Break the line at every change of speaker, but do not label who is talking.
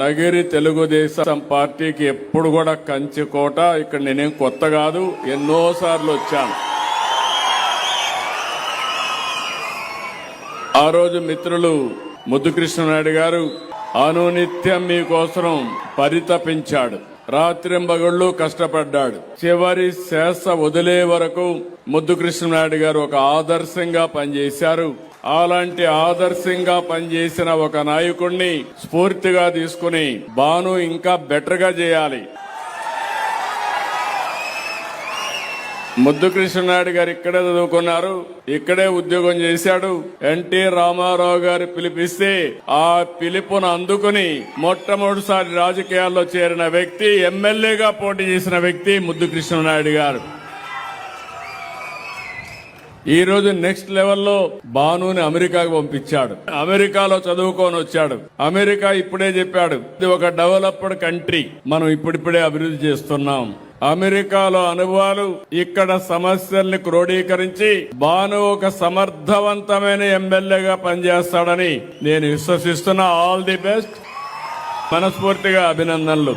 నగిరి తెలుగుదేశం పార్టీకి ఎప్పుడు కూడా కంచుకోట. ఇక్కడ నేనేం కొత్త కాదు, ఎన్నోసార్లు వచ్చాను. ఆ రోజు మిత్రులు ముద్దు కృష్ణనాయుడు గారు అనునిత్యం మీకోసం పరితపించాడు, రాత్రింబగళ్ళు కష్టపడ్డాడు. చివరి శ్వాస వదిలే వరకు ముద్దు కృష్ణనాయుడు గారు ఒక ఆదర్శంగా పనిచేశారు. అలాంటి ఆదర్శంగా పనిచేసిన ఒక నాయకుడిని స్ఫూర్తిగా తీసుకుని బాను ఇంకా బెటర్ గా చేయాలి. ముద్దు కృష్ణనాయుడు గారు ఇక్కడే చదువుకున్నారు, ఇక్కడే ఉద్యోగం చేశాడు. ఎన్టీ రామారావు గారు పిలిపిస్తే ఆ పిలుపును అందుకుని మొట్టమొదటిసారి రాజకీయాల్లో చేరిన వ్యక్తి, ఎమ్మెల్యేగా పోటీ చేసిన వ్యక్తి ముద్దు కృష్ణనాయుడు గారు. ఈ రోజు నెక్స్ట్ లెవెల్లో బానుని అమెరికాకు పంపించాడు. అమెరికాలో చదువుకొని వచ్చాడు. అమెరికా ఇప్పుడే చెప్పాడు, ఇది ఒక డెవలప్డ్ కంట్రీ, మనం ఇప్పుడిప్పుడే అభివృద్ధి చేస్తున్నాం. అమెరికాలో అనుభవాలు, ఇక్కడ సమస్యల్ని క్రోడీకరించి బాను ఒక సమర్థవంతమైన ఎమ్మెల్యేగా పనిచేస్తాడని నేను విశ్వసిస్తున్నా. ఆల్ ది బెస్ట్, మనస్ఫూర్తిగా అభినందనలు.